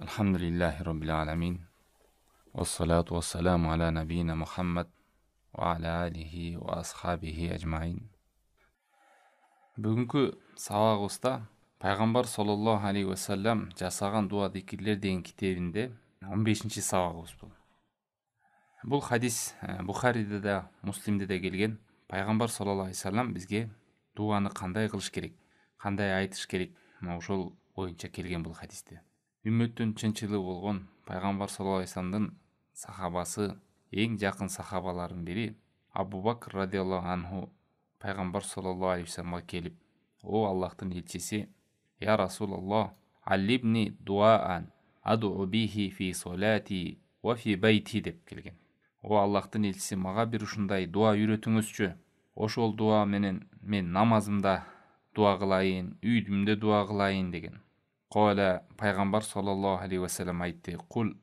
Alhamdulillahi Rabbil alamin. Wassalatu wassalamu ala nabiyina Muhammad wa ala alihi wa ashabihi ajmain. Бүгінгі сабағыбызда Пайғамбар саллаллаху алейхи ва саллям жасаған дуа зикирлер деген китебінде 15-ші сабағыбыз бұл. Бұл хадис Бухариде де, Муслимде де келген. Пайғамбар саллаллаху алейхи ва саллям бізге дуаны қандай қылыш керек, қандай айтыш керек, ошол бойынша келген бұл хадисте. Үмметтің чынчылы болған Пайғамбар саллаллаху алейхи ва салламдың сахабасы, ең жақын сахабалардың бірі Абу Бакр радиаллаху анху Пайғамбар саллаллаху алейхи ва салламға келіп: "О Аллахтың елшісі, я Расулаллах, аллибни дуаан адуу бихи фи солати ва фи байти" деп келген. "О Аллахтың елшісі, мага бір ушундай дуа үйрөтүңүзчү. Ошол дуа менен мен намазымда дуа кылайын, үйдүмдө дуа кылайын" деген. Қала Пайғамбар саллаллаху алейхи ва саллям айтты: "Кул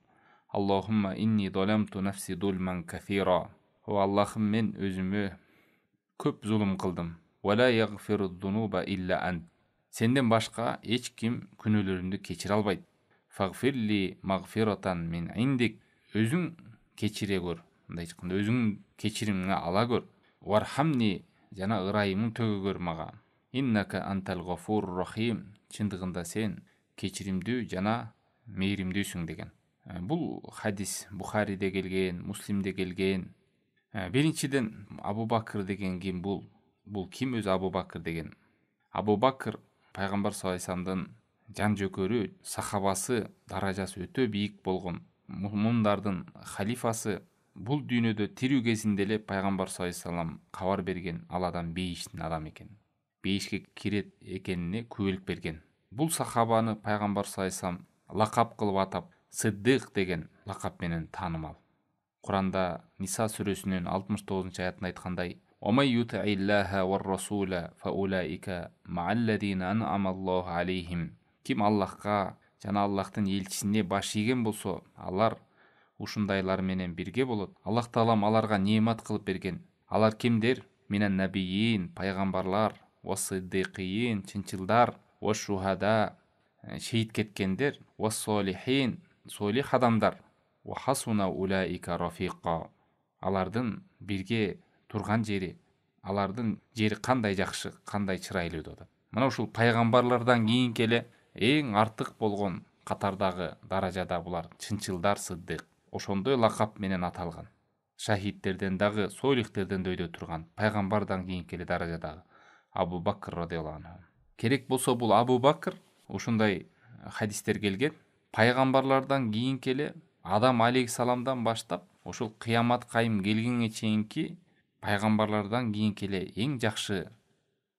Аллахумма инни заламту нафси зулман кафира." "О Аллахым, мен өзүмө көп зулум кылдым. Вала ягфиру зунуба илля ант. Сенден башка эч ким күнөөлөрүмдү кечире албайт. Фагфирли магфиратан мин индик." Өзүң кечире көр. Мындай айтканда, өзүң кечиримиңе ала көр. Вархамни, жана ырайымың төгө көр мага. Иннака антал гафур рахим. Чындыгында сен кечиримдүү жана мейримдүүсүң деген. Бул хадис Бухариде келген, Муслимде келген. Биринчиден, Абу Бакр деген ким бул? Бул ким өзү Абу Бакр деген? Абу Бакр Пайгамбар саллаллаху алейхи ва салламдын жан жөкөрү, сахабасы, даражасы өтө бийик болгон мумдардын халифасы. Бул дүйнөдө тирүү кезинде эле Пайгамбар саллаллаху алейхи ва саллам кабар берген, ал адам бейиштин адам экен. Бейишке кирет экенине күбөлүк берген. Бул сахабаны Пайгамбар саллаллаху алейхи ва саллам лакап кылып атап Сиддык деген лакап менен таанымал. Куранда Ниса сүрөсүнүн 69 аятында айткандай: "Омай ютаиллаха вар расула фаулаика маалладина ан'ама Аллаху алейхим." Ким Аллахка жана Аллахтын элчисине баш ийген болсо, алар ушундайлар менен бирге болот. Аллах таалам аларга неемат кылып берген. Алар кимдер? Минан набийин, пайгамбарлар, васиддикийин, чынчылдар, вашухада, шейит кеткендер, вассолихин, солих адамдар, вахасуна улаика рафиqa. Алардын бирге турган жери, алардын жери кандай жакшы, кандай чырайлуу деп. Мына ушул пайгамбарлардан кийинки эле эң артык болгон катардагы даражада булар чынчылдар, сыддык. Ошондой лакап менен аталган. Шахидтерден дагы, солихтерден да өйдө турган, пайгамбардан кийинки эле даражадагы Абу Бакр радиаллаху анху. Керек болсо бул Абу Бакр ушундай хадистер келген. Пайгамбарлардан кийинки эле Адам алейхиссаламдан баштап ошол кыямат кайым келгенге чейинки пайгамбарлардан кийинки эле эң жакшы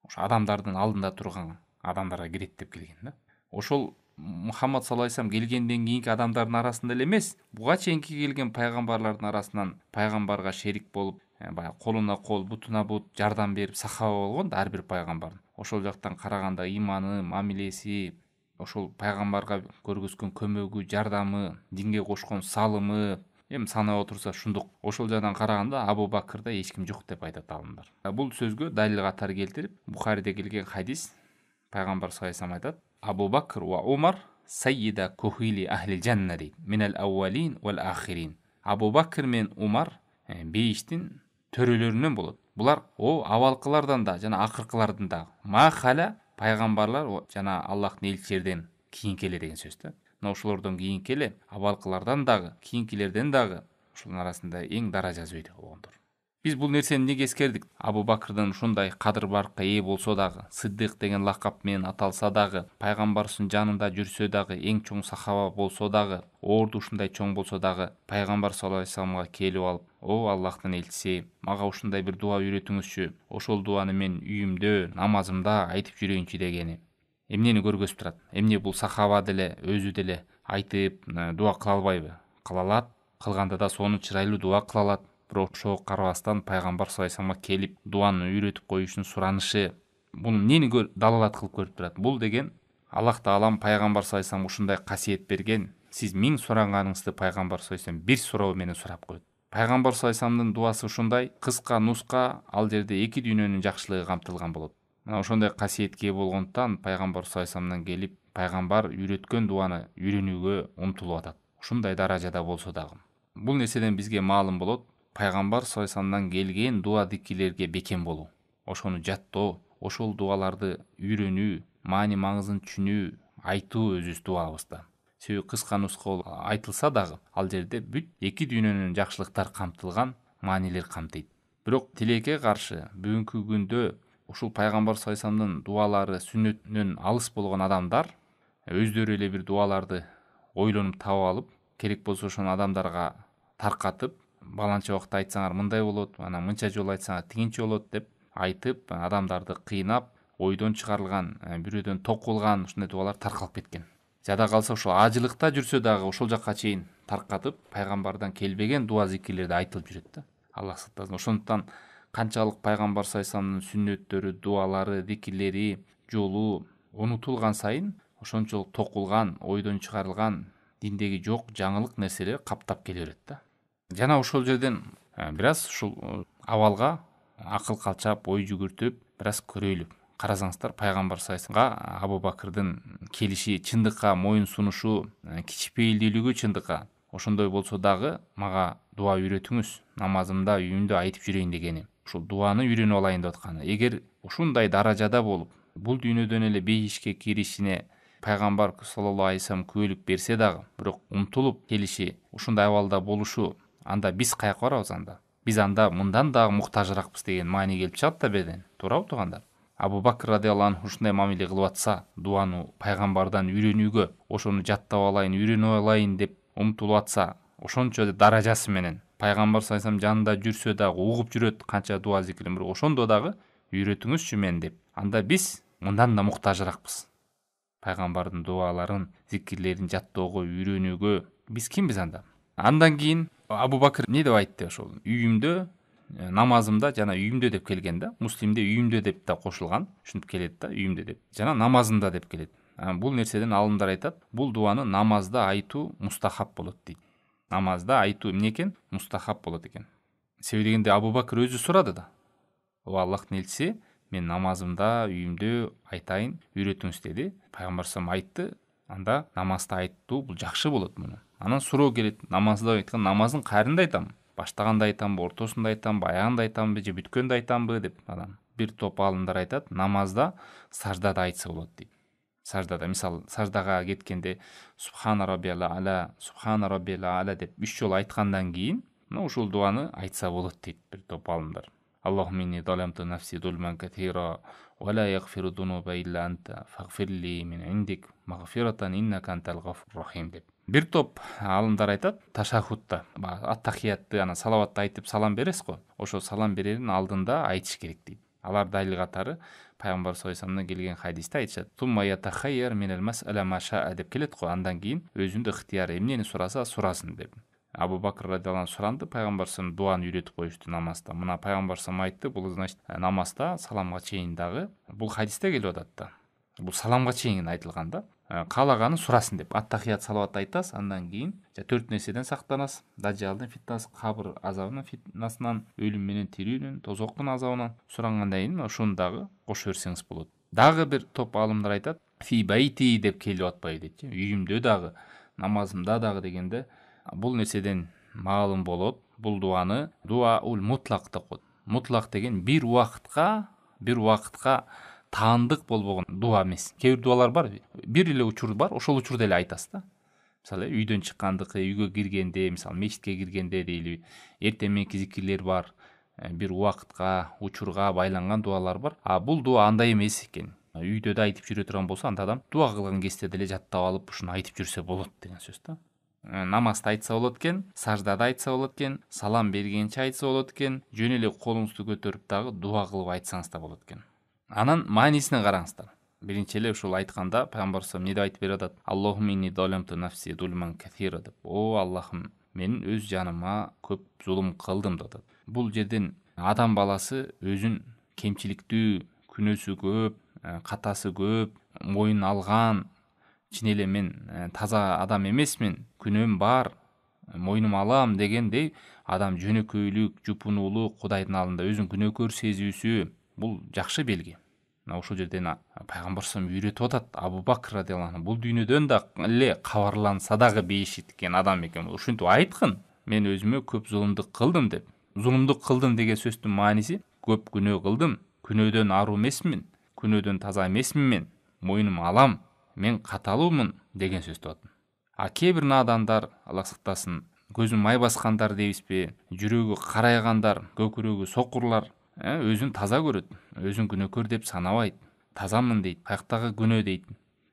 ошо адамдардын алдында турган адамдарга кирет деп келген да. Ошол Мухаммад саллаллаху алейхи ва саллям келгенден кийинки адамдардын арасында эле эмес, буга чейинки келген пайгамбарлардын арасынан пайгамбарга шерик болуп, баягы колуна кол, бутуна бут жардам берип сахаба болгон да ар бир пайгамбар. Ошол жактан караганда иманы, мамилеси, ошол пайгамбарга көргөзгөн көмөгү, жардамы, динге кошкон салымы, эми санап отурса шундук. Ошол жактан караганда Абу Бакрда эч ким жок деп айтат алымдар. Бул сөзгө далил катары келтирип, Бухариде келген хадис Пайгамбар саллаллаху алейхи ва саллям айтат: "Абу Бакр ва Умар сайида кухили ахли жаннати минал аввалин вал ахирин." Абу Бакр мен Умар бейиштин төрөлөрүнөн болот. Булар абалкылардан да жана акыркылардан да. Махала пайгамбарлар жана Аллахтын элчилерден кийинки эле деген сөз да. Ошолордон кийинки эле абалкылардан дагы, кийинкилерден дагы ошонун арасында эң даражасы өйдө болгондор. Биз бул нерсени эмнеге эскердик? Абу Бакрдын ушундай кадыр баркка ээ болсо дагы, Сиддык деген лакап менен аталса дагы, пайгамбардын жанында жүрсө дагы, эң чоң сахаба болсо дагы, орду ушундай чоң болсо дагы, пайгамбар саллаллаху алейхи ва салламга келип алып: "О Аллахтын элчиси, мага ушундай бир дуа үйрөтүңүзчү. Ошол дуаны мен үйүмдө, намазымда айтып жүрөйүнчү" дегени эмнени көргөзүп турат? Эмне бул сахаба деле өзү деле айтып дуа кыла албайбы? Кыла алат, кылганда да сону чырайлуу дуа кыла алат. Бирок ошого карабастан пайгамбар саллаллаху алейхи ва салламга келип дуаны үйрөтүп коюшун суранышы бул эмнени далалат кылып көрүп турат? Бул деген Аллах таалам пайгамбар саллаллаху алейхи ва саллам ушундай касиет берген. Сиз 1000 сураганыңызды пайгамбар саллаллаху алейхи ва саллам бир суроо менен сурап коет. Пайгамбар саллаллаху алейхи ва салламдын дуасы ушундай кыска, нуска, ал жерде эки дүйнөнүн жакшылыгы камтылган болот. Мына ошондой касиетке болгондуктан пайгамбар саллаллаху алейхи ва салламдан келип пайгамбар үйрөткөн дуаны үйрөнүүгө умтулуп атат. Ушундай даражада болсо дагы. Бул нерседен бизге маалым болот, пайгамбар саллаллаху алейхи вассаламдан келген дуа зикирлерге бекем болуу, ошону жаттоо, ошол дуаларды үйрөнүү, маани маңызын түшүнүү, айтуу өзүбүз дуабызда. Себеби кыска нуска айтылса дагы, ал жерде бүт эки дүйнөнүн жакшылыктар камтылган, маанилер камтыйт. Бирок тилекке каршы бүгүнкү күндө ушул пайгамбар саллаллаху алейхи вассаламдын дуалары сүннөтүнөн алыс болгон адамдар өздөрү эле бир дуаларды ойлонуп таап алып, керек болсо ошону адамдарга таркатып, баланча убакта айтсаңар мындай болот, анан мынча жолу айтсаңар тигинчи болот деп айтып, адамдарды кыйнап, ойдон чыгарылган, бирөөдөн токулган ушундай дуалар таркалып кеткен. Жада калса ошол ажылыкта жүрсө дагы ошол жакка чейин таркатып, пайгамбардан келбеген дуа зикирлерди айтылып жүрөт да. Аллах сактасын. Ошондуктан канчалык пайгамбар саллаллаху алейхи вассаламдын сүннөттөрү, дуалары, зикирлери, жолу унутулган сайын ошончолук токулган, ойдон чыгарылган, диндеги жок жаңылык нерселер каптап келе берет да. Жана ошол жерден бир аз ушул абалга акыл калчап, ой жүгүртүп, бир аз көрөйлү. Карасаңыздар, пайгамбар саллаллаху алейхи вассаламга Абу Бакырдын келиши, чындыкка моюн сунушу, кичипейилдүүлүгү чындыкка ошондой болсо дагы мага дуа үйрөтүңүз, намазымда, үйүмдө айтып жүрөйүн дегени. Ушул дуаны үйрөнүп алайын деп атканы. Эгер ушундай даражада болуп, бул дүйнөдөн эле бейишке киришине пайгамбар саллаллаху алейхи вассалам күбөлүк берсе дагы, бирок умтулуп келиши, ушундай абалда болушу, анда биз каяка барабыз анда? Биз анда мындан дагы муктажыраакпыз деген маани келип чыгат да беден. Туурабы туугандар? Абу Бакр радиаллаху анху ушундай мамиле кылып атса, дуаны пайгамбардан үйрөнүүгө, ошону жаттап алайын, үйрөнүп алайын деп умтулуп атса, ошончо даражасы менен пайгамбар саллаллаху алейхи вассалам жанында жүрсө дагы, угуп жүрөт канча дуа зикирин, бирок ошондо дагы үйрөтүңүзчү мен деп, анда биз мындан да муктажыраакпыз. Пайгамбардын дуаларын, зикирлерин жаттоого, үйрөнүүгө биз кимбиз анда? Андан кийин Абу Бакр не деп айтты ошол? Үйүмдө, намазымда, жана үйүмдө деп келген да. Муслимде үйүмдө деп да кошулган, ушинтип келет да, үйүмдө деп. Жана намазымда деп келет. Бул нерседен алымдар айтат, бул дуаны намазда айтуу мустахаб болот дейт. Намазда айтуу эмне экен? Мустахаб болот экен. Себеби дегенде Абу Бакр өзү сурады да. О Аллахтын элчиси, мен намазымда, үйүмдө айтайын, үйрөтүңүз деди. Пайгамбар саллаллаху алейхи вассалам айтты. Анда намазда айтуу бул жакшы болот муну. Анан суроо келет, намазда айткан намаздын кайрында айтам? Баштаганда айтамбы, ортосунда айтамбы, аягында айтамбы, же бүткөндө айтамбы деп анан бир топ аалымдар айтат, намазда саждада айтса болот дейт. Саждада, мисалы, саждага кеткенде Субхана раббиял а'ла, Субхана раббиял а'ла деп 3 жолу айткандан кийин, ушул дуаны айтса болот дейт бир топ аалымдар. Аллахумма инни заламту нафси зулман катира ва ла ягфиру зунуба илля анта фагфирли мин индик магфиратан иннака антал гафур рахим деп. Бир топ аалымдар айтат, ташаххудта, ат-тахиятты, анан салаватты айтып салам бересиз го, ошо салам берердин алдында айтыш керек дейт. Алар далил катары пайгамбар саллаллаху алейхи вассаламдан келген хадисте айтышат. Тумма ятахайяр минал мас'ала ма шаа деп келет го, андан кийин өзүндө ыктыяр эмнени сураса сурасын деп. Абу Бакр радиаллаху анху суранды, пайгамбар саллаллаху дуаны үйрөтүп коюшту намазда. Мына пайгамбар саллаллаху айтты, бул значит намазда саламга чейин дагы бул хадисте келип атат да. Бул саламга чейин айтылган да. Каалаганын сурасын деп. Ат-тахият салават айтасыз, андан кийин 4 нерседен сактанасыз. Дажжалдын фитнасы, кабыр азабынын фитнасынан, өлүм менен тирүүнүн, тозоктун азабынан сурангандан кийин ошону дагы кошо берсеңиз болот. Дагы бир топ аалымдар айтат, фи байти деп келип атпайбы дейт. Үйүмдө дагы, намазымда дагы дегенде бул нерседен маалым болот. Бул дуаны дуаул мутлак деп коет. Мутлак деген бир убакытка таандык болбогон дуа эмес. Кээ бир дуалар бар, бир эле учур бар, ошол учурда эле айтасыз да. Мисалы, үйдөн чыккандыкы, үйгө киргенде, мисалы, мечитке киргенде дейли, эртең мененки зикирлер бар, бир убакытка, учурга байланган дуалар бар. Бул дуа андай эмес экен. Үйдө да айтып жүрө турган болсо, анда адам дуа кылган кезде деле жаттап алып, ушуну айтып жүрсө болот деген сөз да. Намазда айтса болот экен, саждада айтса болот экен, салам бергенче айтса болот экен, жөн эле колуңузду көтөрүп дагы дуа кылып айтсаңыз да болот экен. Анан маанисине караңыздар. Биринчи эле ушул айтканда пайгамбар саллаллаху алейхи вассалам айтып берип атат. Аллахумма инни заламту нафси зулман катира деп. О Аллахым, мен өз жаныма көп зулум кылдым деп атат. Бул жерден адам баласы өзүн кемчиликтүү, күнөөсү көп, катасы көп, моюн алган, чын эле мен таза адам эмесмин, күнөөм бар, моюнума алам дегендей адам жөнөкөйлүк, жупунуулук, Кудайдын алдында өзүн күнөөкөр сезүүсү, бул жакшы белги. ошол жерден пайгамбар үйрөтүп атат. Абу Бакр радиаллаху анху бул дүйнөдөн да эле кабарланса дагы бейишиткен адам экен. Ушинтип айткын, мен өзүмө көп зулумдук кылдым деп. Зулумдук кылдым деген сөздүн мааниси көп күнөө кылдым, күнөөдөн аруу эмесмин, күнөөдөн таза эмесмин мен, мойнум алам, мен каталуумун деген сөз болот. А кээ бир надандар, Аллах сактасын, көзүн май баскандар дейбизби, жүрөгү карайгандар, көкүрөгү сокурлар өзүн таза көрөт, өзүн күнөөкөр деп санабайт, тазамын дейт, каяктагы күнөө дейт.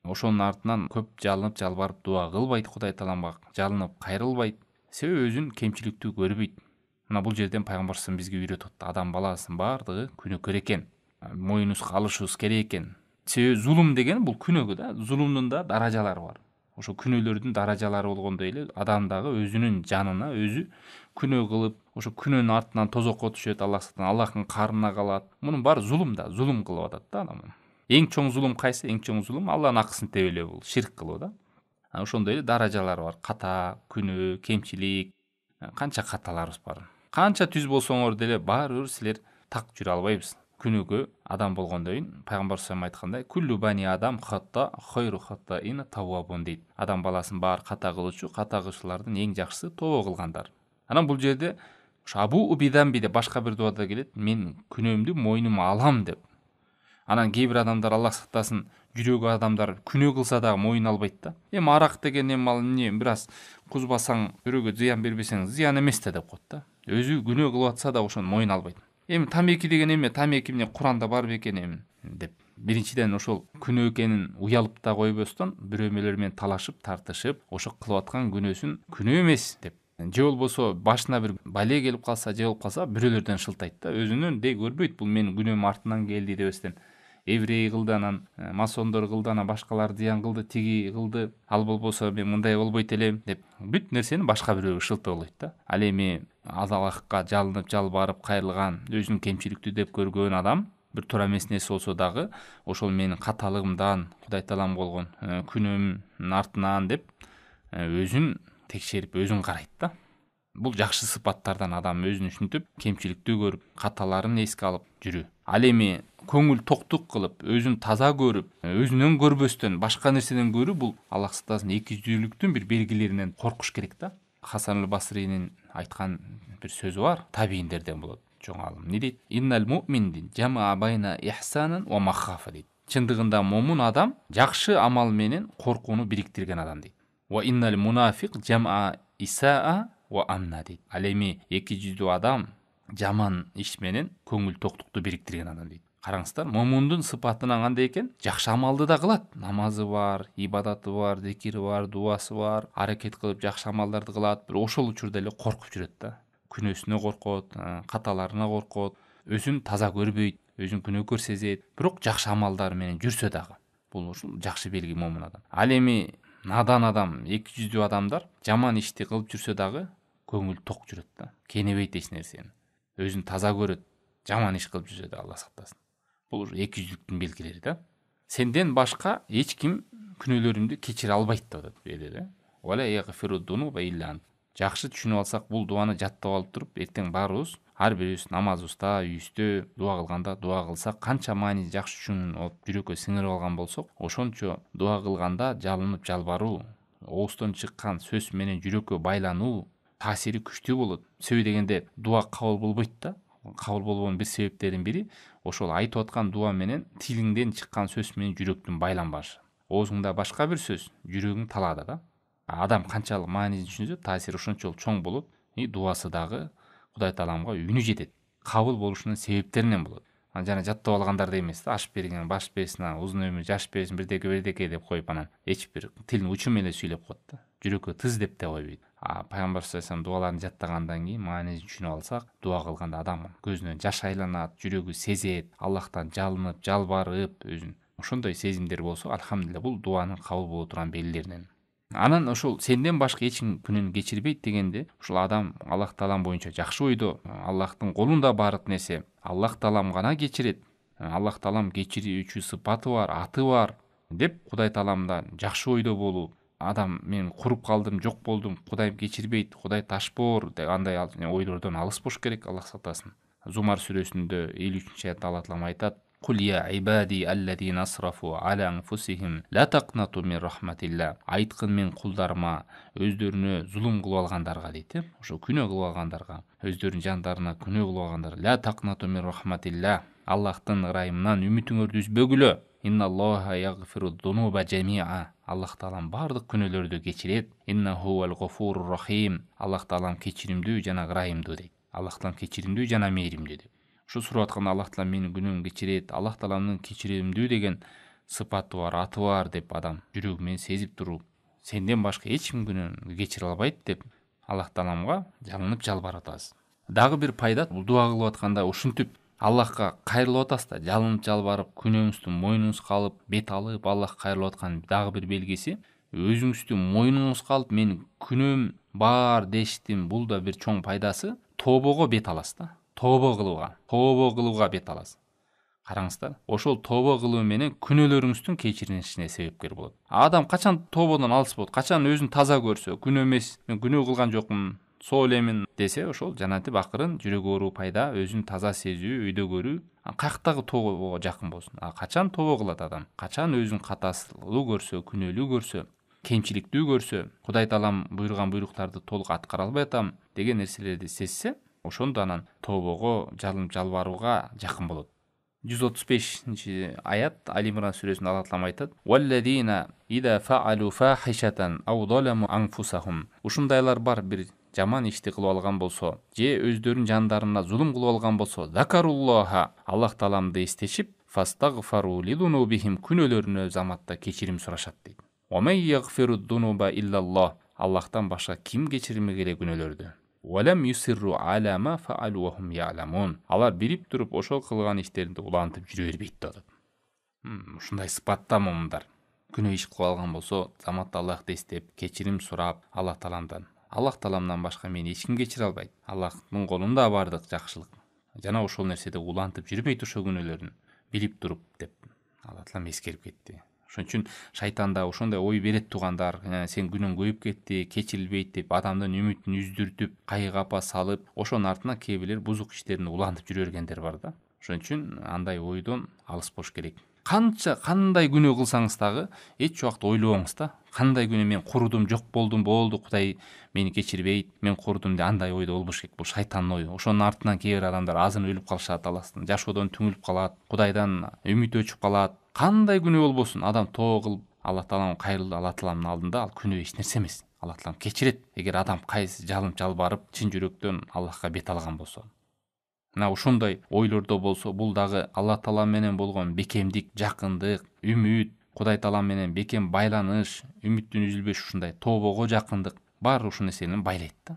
Ошонун артынан көп жалынып жалбарып дуа кылбайт, Кудай Тааламга жалынып кайрылбайт, себеби өзүн кемчиликтүү көрбөйт. Мына бул жерден пайгамбар бизге үйрөтөт, адам баласынын баардыгы күнөөкөр экен, моюнубузга алышыбыз керек экен. Себеби зулум деген бул күнөөгө да, зулумдун да даражалары бар. Ошо күнөөлөрдүн даражалары болгондой эле адам дагы өзүнүн жанына өзү күнөө кылып, ошо күнөөнүн артынан тозокко түшөт, Аллахтын карынына калат. Мунун баары зулум да, зулум кылып атат да адам. Эң чоң зулум кайсы? Эң чоң зулум Алланын акысын тебелөө, бул ширк кылуу да. Ошондой эле даражалары бар. Ката, күнөө, кемчилик, канча каталарыбыз бар. Канча түз болсоңор деле баары бир силер так жүрө албайбыз. Күнөөгө адам болгондойн пайгамбар айткандай, куллу бани адам хатта хайру хаттаин таввабун дейт. Адам баласынын баары ката кылуучу, ката кылуучулардын эң жакшысы тобо кылгандар. Анан бул жерде Абу Убиданби деп башка бир дуада келет, мен күнөөмдү мойнума алам деп. Анан кээ бир адамдар, Аллах сактасын, жүрөгү адамдар күнөө кылса дагы мойын албайт да. Эми арак деген эмне бир аз кузбасаң, жүрөгкө зыян бербесең зыян эмес да деп коет да. Өзү күнөө кылып атса да ошону мойын албайт. Эми тамеки деген эме, тамеки эмне Куранда бар бекен эми деп. Биринчиден ошол күнөө экенин уялып да койбостон, бирөөмөлөр менен талашып, тартышып, ошо кылып аткан күнөөсүн күнөө эмес деп. Же болбосо башына бир бале келип калса, же болуп калса, бирөөлөрдөн шылтайт да, өзүнөн дей көрбөйт, бул менин күнөөм артынан келди дебестен. Еврей кылды, анан масондор кылды, анан башкалар зыян кылды, тиги кылды, ал болбосо мен мындай болбойт элем деп бүт нерсени башка бирөөгө шылтоолойт да. Ал эми Аллахка жалынып, жалбарып, кайрылган, өзүн кемчиликтүү деп көргөн адам бир туура эмес нерсе болсо дагы, ошол менин каталыгымдан, Кудай Таалам болгон күнөөмдүн артынан деп өзүн текшерип, өзүн карайт да. Бул жакшы сыпаттардан адам өзүн ушинтип кемчиликтүү көрүп, каталарын эске алып жүрүү. Ал эми көңүл токтук кылып, өзүн таза көрүп, өзүнөн көрбөстөн башка нерседен көрүү, бул Аллах сактасын экижүздүүлүктүн бир белгилеринен коркуш керек да. Хасан аль-Басринин айткан бир сөзү бар, табийиндерден болот, чоң алым. Не дейт? Иннал муъмин жамаа байна ихсанан ва махафа дейт. Чындыгында момун адам жакшы амал менен коркууну бириктирген адам дейт. Ва иннал мунафик жамаа исаа ва амна дейт. Ал эми эки жүздүү адам жаман иш менен көңүл токтукту бириктирген адам дейт. Караңыздар, момундун сыпатынан кандай экен? Жакшы амалды да кылат. Намазы бар, ибадаты бар, зикири бар, дуасы бар, аракет кылып жакшы амалдарды кылат. Бирок ошол учурда эле коркуп жүрөт да. Күнөөсүнө коркот, каталарына коркот, өзүн таза көрбөйт, өзүн күнөөкөр сезет. Бирок жакшы амалдар менен жүрсө дагы, бул ушул жакшы белги момун адам. Ал эми надан адам, эки жүздүү адамдар жаман ишти кылып жүрсө дагы көңүл ток жүрөт да. Кенебейт эч нерсени. Өзүн таза көрөт, жаман иш кылып жүрсө да, Аллах сактасын. Бул эки жүздүктүн белгилери да. Сенден башка эч ким күнөөлөрүмдү кечире албайт деп атат бул жерде. Жакшы түшүнүп алсак, бул дуаны жаттап алып туруп, эртең баарыбыз ар бирибиз намазыбызда, үйүбүздө дуа кылганда дуа кылсак, канча мааниси жакшы түшүнүп, жүрөккө сиңирип алган болсок, ошончо дуа кылганда жалынып жалбаруу, оозтон чыккан сөз менен жүрөккө байлануу таасири күчтүү болот. Себеби дегенде дуа кабыл болбойт да. Кабыл болбоонун бир себептеринин бири ошол айтып аткан дуа менен тилиңден чыккан сөз менен жүрөктүн байланбашы. Оозуңда башка бир сөз, жүрөгүң талаада да. Адам канчалык маанисин түшүнсө, таасири ошончолук чоң болот. Дуасы дагы Кудай Тааламга үнү жетет. Кабыл болушунун себептеринен болот. Жана жаттап алгандарды эмес да, аш берген баш берсин, узун өмүр жаш берсин, бирдеке деп коюп анан эч бир тилин учу менен сүйлөп коет да. Жүрөккө тыз деп да койбойт. Пайгамбар саллаллаху дуаларын жаттагандан кийин маанисин түшүнүп алсак, дуа кылганда адам көзүнөн жаш айланат, жүрөгү сезет, Аллахтан жалынып, жалбарып, өзүн ошондой сезимдер болсо, альхамдулилля, бул дуанын кабыл боло турган белгилеринен. Анан ошол сенден башка эч ким күнөөнү кечирбейт дегенде, ушул адам Аллах Таалам боюнча жакшы ойдо, Аллахтын колунда баардык нерсе, Аллах Таалам гана кечирет. Аллах Таалам кечирүүчү сыпаты бар, аты бар деп Кудай Тааламдан жакшы ойдо болуп, адам мен куруп калдым, жок болдум, Кудайым кечирбейт, Кудай ташбоор деп андай ойлордон алыс болуш керек, Аллах сактасын. Зумар сүрөсүндө 53-аятта Алла Таалам айтат: Kul ya ibadi allazina asrafu ala anfusihim la taqnatu min rahmatillah. Айткын мен кулдарыма, өздөрүнө зулум кылып алгандарга дейт, ошо күнөө кылып алгандарга, өздөрүнүн жандарына күнөө кылып алгандар. Ла тaqnatu min rahmatillah. Аллахтын ырайымынан үмүтүңөрдү үзбөгүлө. Инналлаха ягфиру зунуба жамиа. Аллах таалам бардык күнөөлөрдү кечирет. Иннаху вал гуфурур рахим. Аллах таалам кечиримдүү жана ырайымдуу дейт. Аллах таалам кечиримдүү жана мээримдүү дейт. Ушу сурап атканда Аллах таалам менин күнөөмдү кечирет. Аллах тааламдын кечиримдүү деген сыпаты бар, аты бар деп адам жүрөгү менен сезип туруп, сенден башка эч ким күнөөмдү кечире албайт деп Аллах тааламга жалынып жалбарып атабыз. Дагы бир пайда, бул дуа кылып атканда ушинтип Аллахка кайрылып атасыз да, жалынып жалбарып, күнөөңүздү мойнуңузга алып, бет алып Аллахка кайрылып аткан дагы бир белгиси, өзүңүздү мойнуңузга алып, менин күнөөм бар дештим, бул да бир чоң пайдасы, тобого бет аласыз да. Тобо кылууга бет аласыз. Караңыздар, ошол тобо кылуу менен күнөөлөрүңүздүн кечирилишине себепкер болот. Адам качан тободон алыс болот, качан өзүн таза көрсө, күнөө эмес, мен күнөө кылган жокмун, соо элемин десе, ошол жанатип акырын жүрөк оору пайда, өзүн таза сезүү, өйдө көрүү, каяктагы тобого жакын болсун. Качан тобо кылат адам, качан өзүн катасылуу көрсө, күнөөлүү көрсө, кемчиликтүү көрсө, Кудай таалам буйруган буйруктарды толук аткара албай атам деген нерселерди сезсе, ошондо анан тобого жалынып жалбарууга жакын болот. 135-аят Али Имран сүрөсүндө Аллах таалам айтат: "Валлазина ида фаалу фахишатан ау заламу анфусахум". Ушундайлар бар, бир жаман ишти кылып алган болсо, же өздөрүнүн жандарына зулум кылып алган болсо, закаруллаха, Аллах тааламды эстешип, фастагфару лидунубихим, күнөөлөрүнө заматта кечирим сурашат дейт. Ва ман ягфиру дунуба иллаллах, Аллахтан башка ким кечирим керек күнөөлөрдү? Валам юсирру ала ма фаалу ва хум я'ламун. Алар бирип туруп ошол кылган иштеринде улантып жүрө бербейт деп атат. Ушундай сыпатта момундар. Күнөө иш кылып алган болсо, заматта Аллахты эстеп, кечирим сурап, Аллах тааламдан башка мени эч ким кечире албайт. Аллахтын колунда бардык жакшылык. Жана ошол нерседе улантып жүрбөйт ошол күнөөлөрүн билип туруп деп Аллах таалам эскерип кетти. Ошон үчүн шайтанда ошондой ой берет тугандар, сен күнөөң көйүп кетти, кечирилбейт деп адамдын үмүтүн үздүртүп, кайгапа салып, ошонун артынан кээ бирлер бузук иштерин улантып жүрө бергендер бар да. Ошон үчүн андай ойдон алыс болуш керек. Кандай күнөө кылсаңыз дагы эч убакта ойлобоңуз да. Кандай күнөө мен курудум, жок болдум, болду, Кудай мени кечирбейт, мен курудум деп андай ойдо болбош керек. Бул шайтандын ою. Ошонун артынан кээ бир адамдар азын өлүп калышат, Аллахтан жашоодон түңүлүп калат, Кудайдан үмүт өчүп калат. Кандай күнөө болбосун, адам тоо кылып Аллах тааламга кайрылды, Аллах тааламдын алдында ал күнөө эч нерсе эмес. Аллах таалам кечирет, эгер адам кайсы жалынып жалбарып, чын жүрөктөн Аллахка бет алган болсо. Мына ушундай ойлордо болсо, бул дагы Аллах таалам менен болгон бекемдик, жакындык, үмүт, Кудай таалам менен бекем байланыш, үмүттүн үзүлбөш ушундай тобого жакындык бар, ушул нерсени байлайт да.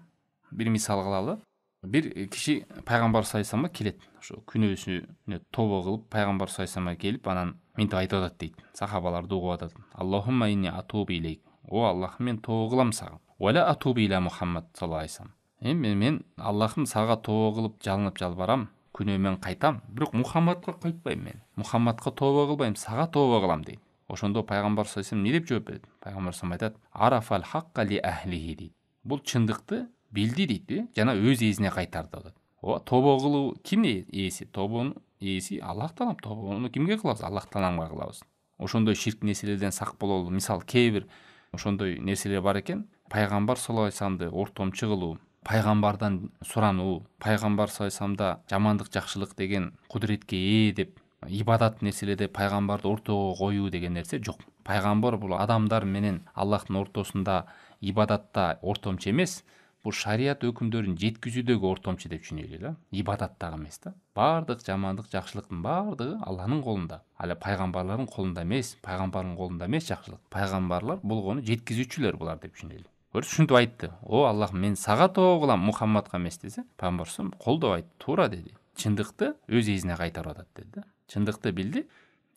Бир мисал кылалы. Бир киши пайгамбар саллаллаху алейхи келет. Ошо күнөөсүнө тобо кылып пайгамбар саллаллаху алейхи келип, анан мынтип айтып атат дейт. Сахабалар дуга атат. Аллахумма инни атубу илейк. О Аллах, мен тобо кылам сага. Вала атубу иля Мухаммад саллаллаху алейхи. Мен Аллахым сага тобо кылып жалынып жалбарам, күнөөмөн кайтам, бирок Мухаммадка кайтпайм мен. Мухаммадка тобо кылбайм, сага тобо кылам дейт. Ошондо пайгамбар саллаллаху алейхи эмне деп жооп берет? Пайгамбар саллаллаху алейхи айтат: "Арафал хакка ли ахлихи" дейт. Бул чындыкты билди дейт, жана өз ээсине кайтарды атат. Тобо кылуу кимдин ээси? Тобонун ээси Аллах таалам. Тобону кимге кылабыз? Аллах тааламга кылабыз. Ошондой ширк нерселерден сак бололу. Мисал, кээ бир ошондой нерселер бар экен. Пайгамбар саллаллаху алейхи вассаламды ортомчу кылуу, пайгамбардан сурануу, пайгамбар саллаллаху алейхи вассаламда жамандык, жакшылык деген кудуретке ээ деп ибадат нерселерде пайгамбарды ортого коюу деген нерсе жок. Пайгамбар бул адамдар менен Аллахтын ортосунда ибадатта ортомчу эмес, бул шарият өкүмдөрүн жеткизүүдөгү ортомчу деп түшүнөлү да. Ибадаттагы эмес да. Бардык жамандык, жакшылыктын бардыгы Алланын колунда. Ала пайгамбарлардын колунда эмес, пайгамбардын колунда эмес жакшылык. Пайгамбарлар болгону жеткизүүчүлөр булар деп түшүнөлү. Ушинтип айтты. О Аллах, мен сага тобо кылам, Мухаммадка эмес десе, пайгамбар колдоп айтты, туура деди. Чындыкты өз ээсине кайтарып атат деди да. Чындыкты билди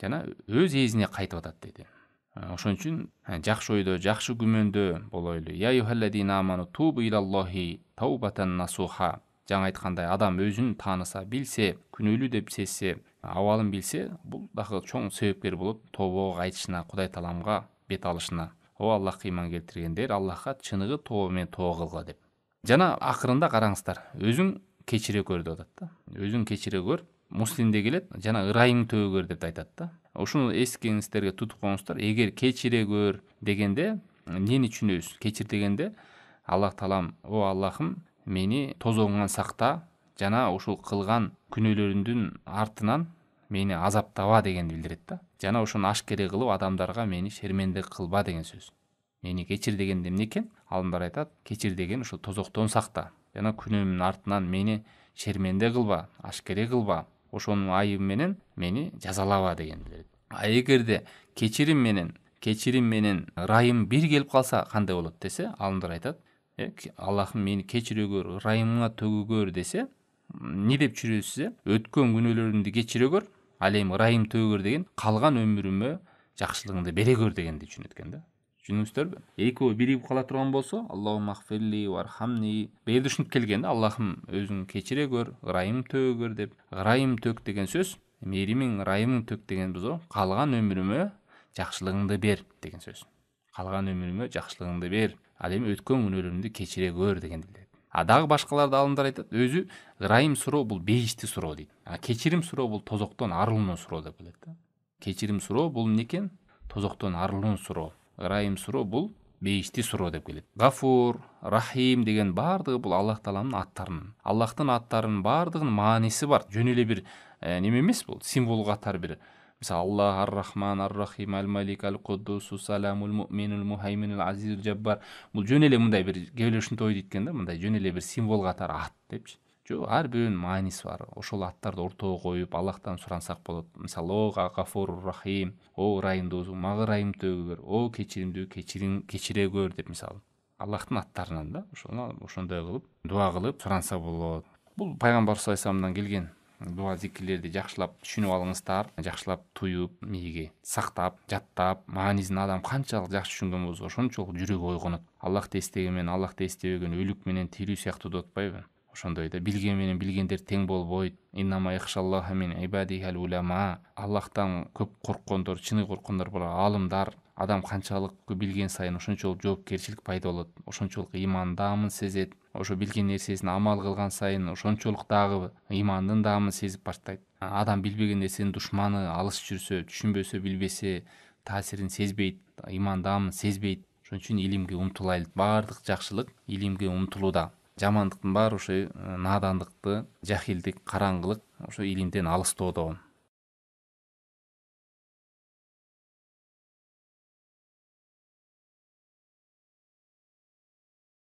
жана өз ээсине кайтып атат деди. Ошон үчүн жакшы ойдо, жакшы күмөндө болойлу. Я юхалладина аману тубу илаллахи таубатан насуха. Жаңа айткандай, адам өзүн тааныса, билсе, күнөөлүү деп сезсе, абалын билсе, бул дагы чоң себепкер болот тобого кайтышына, Кудай тааламга бет алышына. О Аллахка ыйман келтиргендер, Аллахка чыныгы тобо менен тобо кылгыла деп. Жана акырында караңыздар, өзүң кечире көр деп атат да. Өзүң кечире көр. муслимде келет, жана ырайың төгөр деп айтат да. Ушуну эскиңиздерге тутуп коюңуздар. Эгер кечире көр дегенде эмнени түшүнөбүз? Кечир дегенде Аллах таалам, о Аллахым, мени тозоңуңан сакта жана ушул кылган күнөөлөрүмдүн артынан мени азаптаба дегенди билдирет да. Жана ошону ашкере кылып адамдарга мени шерменде кылба деген сөз. Мени кечир дегенде эмне экен? Алымдар айтат, кечир деген ушул тозоктон сакта жана күнөөмдүн артынан мени шерменде кылба, ашкере кылба, ошонун айыбы менен мени жазалаба деген билдирет. А эгерде кечирим менен ырайым бир келип калса кандай болот десе, алымдар айтат, Аллахым мени кечире көр, ырайымыңа төгүгөр десе, эмне деп түшүнөсүз? Өткөн күнөөлөрүмдү кечире көр, ал эми ырайым төгүгөр деген калган өмүрүмө жакшылыгыңды бере көр дегенди түшүнөт экен да. Түшүндүңүздөрбү? Экөө бирип кала турган болсо, Аллахум ахфирли вархамни, бээрде ушинтип келген да, Аллахым өзүң кечире көр, ырайым төгүгөр деп. Ырайым төк деген сөз, мээримиң ырайымың төк деген бузо, калган өмүрүмө жакшылыгыңды бер деген сөз. Калган өмүрүмө жакшылыгыңды бер, ал эми өткөн күнөөлөрүмдү кечире көр дегенди билдирет. А дагы башкаларды алымдар айтат, өзү ырайым суроо бул бейишти суроо дейт. А кечирим суроо бул тозоктон арылуу суроо деп билет да. Кечирим суроо бул эмне экен? Тозоктон арылуу суроо. Ырайым суроо бул бейишти суроо деп келет. Гафур, Рахим деген баардыгы бул Аллах тааланын аттарынын. Аллахтын аттарынын баардыгынын мааниси бар. Жөн эле бир неме эмес бул, символ катары бир. Мисалы Аллах ар-Рахман, ар-Рахим, ал-Малик, ал-Куддус, саламул муъминул мухайминул азизул жаббар. Бул жөн эле мындай бир кээ эле ушинтип ойдойт экен да, мындай жөн эле бир символ катары ат депчи. Жок, ар биринин мааниси бар. Ошол аттарды ортого коюп Аллахтан сурансак болот. Мисалы о Гафур, Рахим, о ырайымдуу, мага ырайым төгүгөр, о кечиримдүү, кечире көр деп мисалы. Аллахтын аттарынан да, ошондой кылып, дуа кылып суранса болот. Бул пайгамбар саллаллаху алейхи вассаламдан келген дуа зикирлерди жакшылап түшүнүп алыңыздар, жакшылап туюп, мээге сактап, жаттап, маанисин адам канчалык жакшы түшүнгөн болсо, ошончолук жүрөгү ойгонот. Аллахты эстеген менен Аллахты эстебеген өлүк менен тирүү сыяктуу деп атпайбы? Ошондой да, билген менен билгендер тең болбойт. Иннама яхшаллаха мин ибадихил улама. Аллахтан көп корккондор, чыны корккондор бар аалымдар. Адам канчалык билген сайын ошончолук жоопкерчилик пайда болот, ошончолук иман даамын сезет. Ошо билген нерсесин амал кылган сайын ошончолук дагы имандын даамын сезип баштайт. Адам билбеген нерсенин душманы, алыс жүрсө, түшүнбөсө, билбесе, таасирин сезбейт, иман даамын сезбейт. Ошон үчүн илимге умтулайлы. Баардык жакшылык илимге умтулууда. Жамандыктын баары ошо надандыкты, жахилдик, караңгылык ошо илимден алыстоодо.